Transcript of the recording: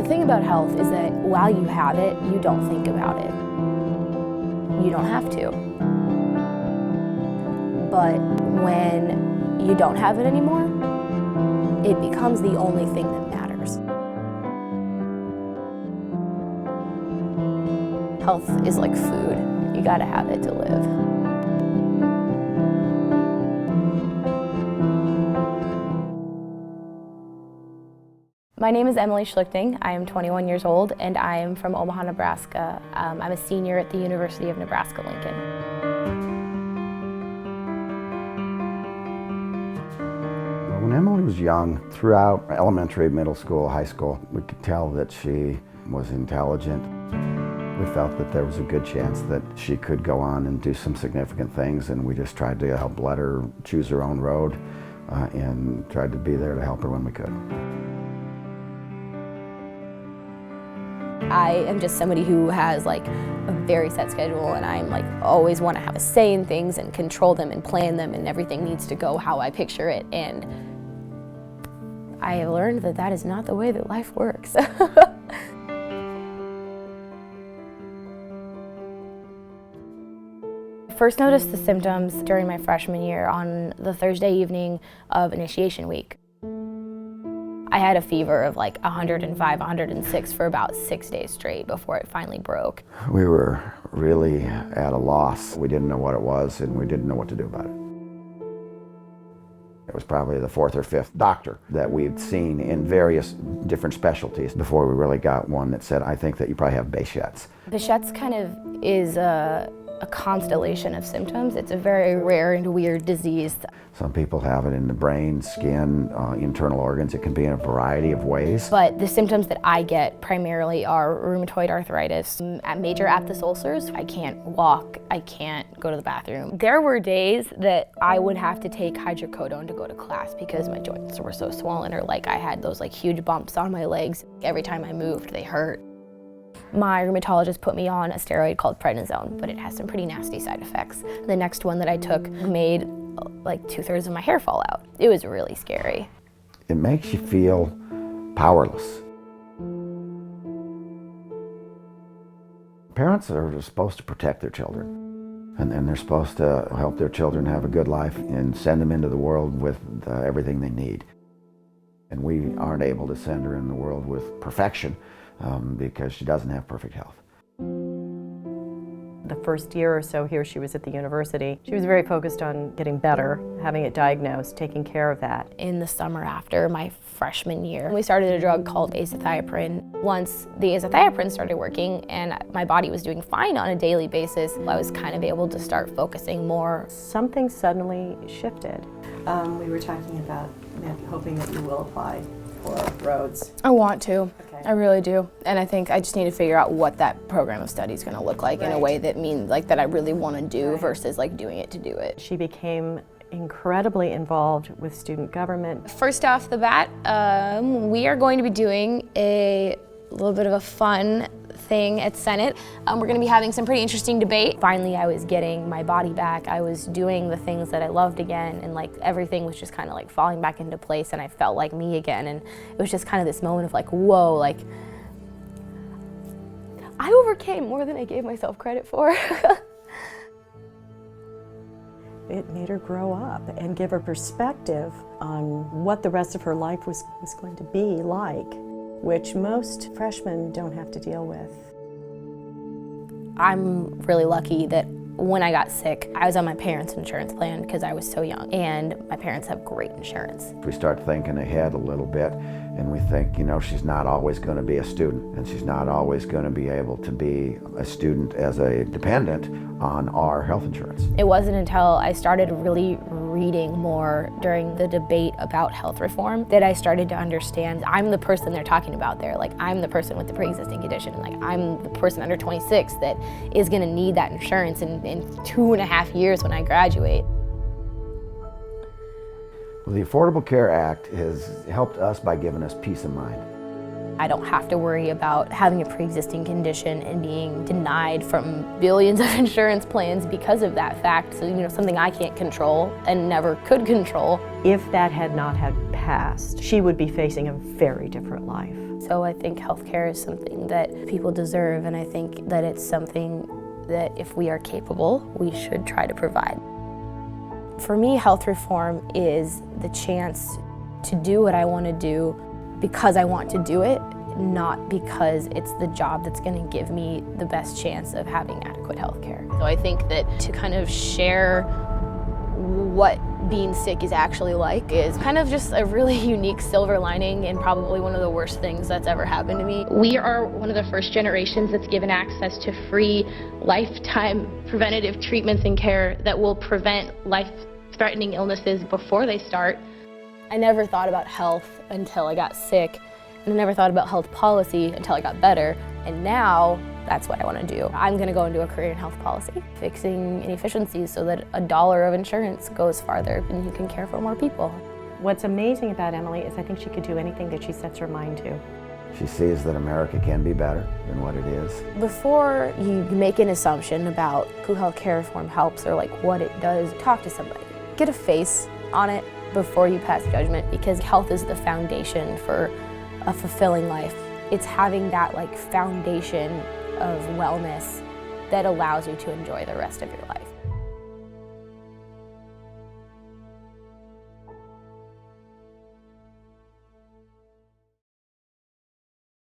The thing about health is that while you have it, you don't think about it. You don't have to. But when you don't have it anymore, it becomes the only thing that matters. Health is like food. You gotta have it to live. My name is Emily Schlichting. I am 21 years old and I am from Omaha, Nebraska. I'm a senior at the University of Nebraska-Lincoln. When Emily was young, throughout elementary, middle school, high school, we could tell that she was intelligent. We felt that there was a good chance that she could go on and do some significant things, and we just tried to help let her choose her own road and tried to be there to help her when we could. I am just somebody who has like a very set schedule, and I'm like always want to have a say in things and control them and plan them, and everything needs to go how I picture it. And I have learned that that is not the way that life works. First noticed the symptoms during my freshman year on the Thursday evening of initiation week. I had a fever of like 105, 106 for about 6 days straight before it finally broke. We were really at a loss. We didn't know what it was, and we didn't know what to do about it. It was probably the fourth or fifth doctor that we'd seen in various different specialties before we really got one that said, I think that you probably have Behçet's. Behçet's kind of is a constellation of symptoms. It's a very rare and weird disease. Some people have it in the brain, skin, internal organs. It can be in a variety of ways. But the symptoms that I get primarily are rheumatoid arthritis, major aphthous ulcers. I can't walk, I can't go to the bathroom. There were days that I would have to take hydrocodone to go to class because my joints were so swollen, or like I had those like huge bumps on my legs. Every time I moved, they hurt. My rheumatologist put me on a steroid called prednisone, but it has some pretty nasty side effects. The next one that I took made like 2/3 of my hair fall out. It was really scary. It makes you feel powerless. Parents are supposed to protect their children, and they're supposed to help their children have a good life and send them into the world with everything they need. And we aren't able to send her in the world with perfection because she doesn't have perfect health. The first year or so here she was at the university, she was very focused on getting better, having it diagnosed, taking care of that. In the summer after my freshman year, we started a drug called azathioprine. Once the azathioprine started working and my body was doing fine on a daily basis, I was kind of able to start focusing more. Something suddenly shifted. We were talking about hoping that you will apply for Rhodes. I want to. Okay. I really do. And I think I just need to figure out what that program of study is going to look like in a way that means like that I really want to do versus like doing it to do it. She became incredibly involved with student government. First off the bat, we are going to be doing a little bit of a fun thing at Senate. We're going to be having some pretty interesting debate. Finally, I was getting my body back. I was doing the things that I loved again, and like everything was just kind of like falling back into place, and I felt like me again. And it was just kind of this moment of like, whoa, like I overcame more than I gave myself credit for. It made her grow up and give her perspective on what the rest of her life was going to be like, which most freshmen don't have to deal with. I'm really lucky that when I got sick, I was on my parents' insurance plan because I was so young, and my parents have great insurance. We start thinking ahead a little bit, and we think, you know, she's not always going to be a student, and she's not always going to be able to be a student as a dependent on our health insurance. It wasn't until I started really reading more during the debate about health reform that I started to understand I'm the person they're talking about there. Like, I'm the person with the pre-existing condition, and like I'm the person under 26 that is going to need that insurance in 2.5 years when I graduate. Well, the Affordable Care Act has helped us by giving us peace of mind. I don't have to worry about having a pre-existing condition and being denied from billions of insurance plans because of that fact. So, something I can't control and never could control. If that had not had passed, she would be facing a very different life. So I think healthcare is something that people deserve, and I think that it's something that if we are capable, we should try to provide. For me, health reform is the chance to do what I want to do because I want to do it, not because it's the job that's going to give me the best chance of having adequate health care. So I think that to kind of share what being sick is actually like is kind of just a really unique silver lining and probably one of the worst things that's ever happened to me. We are one of the first generations that's given access to free lifetime preventative treatments and care that will prevent life-threatening illnesses before they start. I never thought about health until I got sick, and I never thought about health policy until I got better, and now that's what I want to do. I'm going to go into a career in health policy, fixing inefficiencies so that $1 of insurance goes farther and you can care for more people. What's amazing about Emily is I think she could do anything that she sets her mind to. She sees that America can be better than what it is. Before you make an assumption about who healthcare reform helps or what it does, talk to somebody. Get a face on it before you pass judgment, because health is the foundation for a fulfilling life. It's having that foundation of wellness that allows you to enjoy the rest of your life.